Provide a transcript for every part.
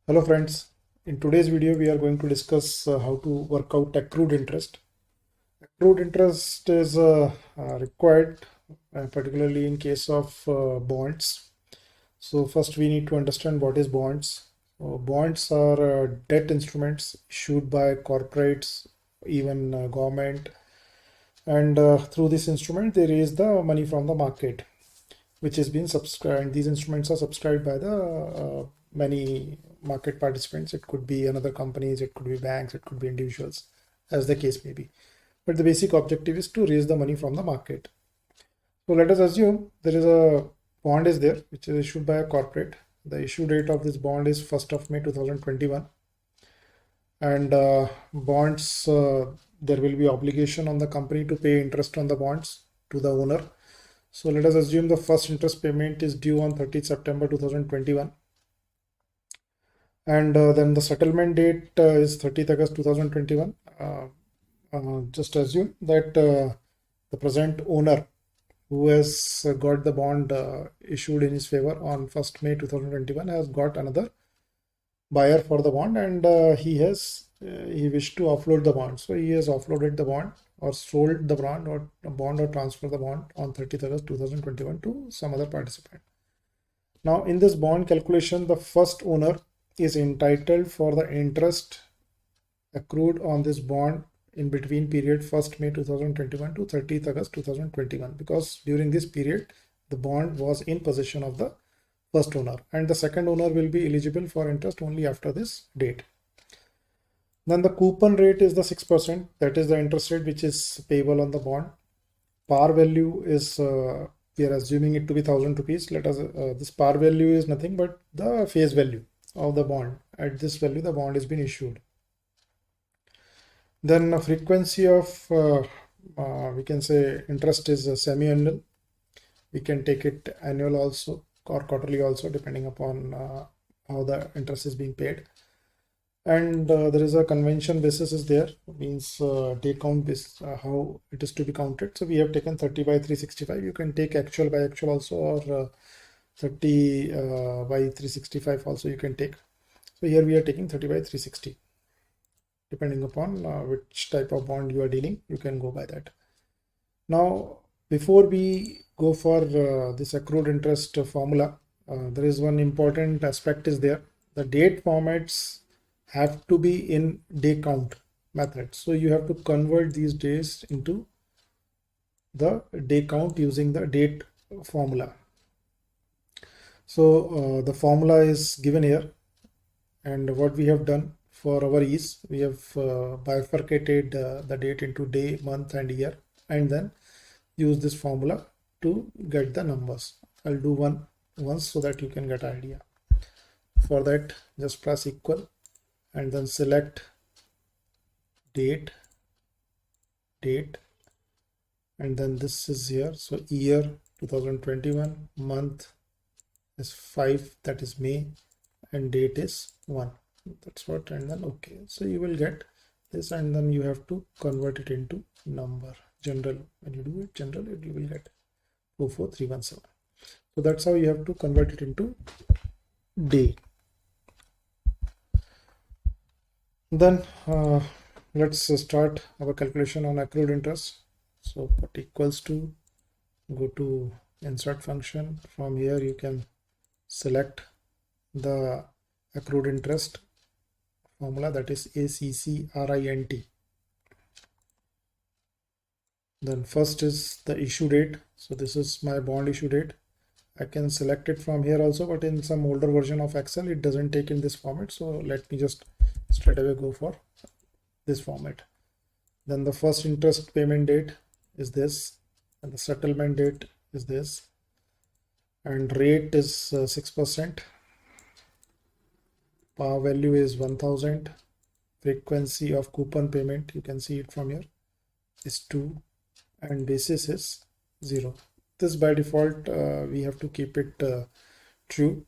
Hello friends, in today's video we are going to discuss how to work out accrued interest. Accrued interest is required particularly in case of bonds. So first we need to understand what is bonds. Bonds are debt instruments issued by corporates, even government, and through this instrument they raise the money from the market, which has been subscribed. These instruments are subscribed by the many market participants. It could be another companies, it could be banks, it could be individuals, as the case may be. But the basic objective is to raise the money from the market. So let us assume there is a bond is there, which is issued by a corporate. The issue date of this bond is 1st of May 2021. And bonds, there will be obligation on the company to pay interest on the bonds to the owner. So let us assume the first interest payment is due on 30th September 2021. And then the settlement date is 30th August 2021. Just assume that the present owner who has got the bond issued in his favor on 1st May 2021 has got another buyer for the bond, and he wished to offload the bond. So he has offloaded the bond or sold the bond or transferred the bond on 30th August 2021 to some other participant. Now in this bond calculation, the first owner is entitled for the interest accrued on this bond in between period 1st May 2021 to 30th August 2021, because during this period the bond was in possession of the first owner, and the second owner will be eligible for interest only after this date. Then the coupon rate is the 6%, that is the interest rate which is payable on the bond. Par value is we are assuming it to be 1,000 rupees. Let us this par value is nothing but the face value of the bond. At this value the bond has been issued. Then frequency of we can say interest is semi-annual. We can take it annual also or quarterly also, depending upon how the interest is being paid. And there is a convention basis is there, means day count basis, how it is to be counted. So we have taken 30 by 365. You can take actual by actual also, or 30 by 365 also you can take. So here we are taking 30 by 360. Depending upon which type of bond you are dealing, you can go by that. Now, before we go for this accrued interest formula, there is one important aspect is there. The date formats have to be in day count method. So you have to convert these days into the day count using the date formula. So the formula is given here, and what we have done for our ease, we have bifurcated the date into day, month and year, and then use this formula to get the numbers. I'll do one once so that you can get idea. For that, just press equal and then select date, and then this is here. So year 2021, month is 5, that is May, and date is 1. That's what, and then okay. So you will get this, and then you have to convert it into number. General, when you do it general, you will get 24317. So that's how you have to convert it into day. Then let's start our calculation on accrued interest. So put equals to, go to insert function. From here you can select the accrued interest formula, that is ACCRINT. Then first is the issue date. So this is my bond issue date. I can select it from here also, but in some older version of Excel it doesn't take in this format. So let me just straight away go for this format. Then the first interest payment date is this, and the settlement date is this, and rate is 6%. Par value is 1000. Frequency of coupon payment, you can see it from here, is 2, and basis is 0. This by default we have to keep it true.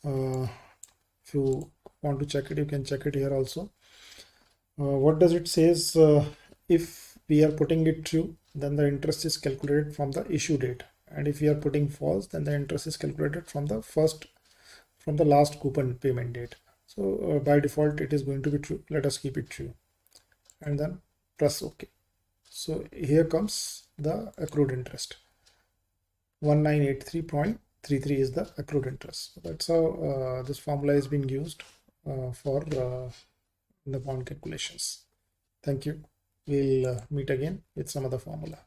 If you want to check it, you can check it here also. What does it says? If we are putting it true, then the interest is calculated from the issue date, and if we are putting false, then the interest is calculated from the last coupon payment date. So by default, it is going to be true. Let us keep it true and then press OK. So here comes the accrued interest. 1983.33 is the accrued interest. So that's how this formula is being used for the bond calculations. Thank you. We'll meet again with some other formula.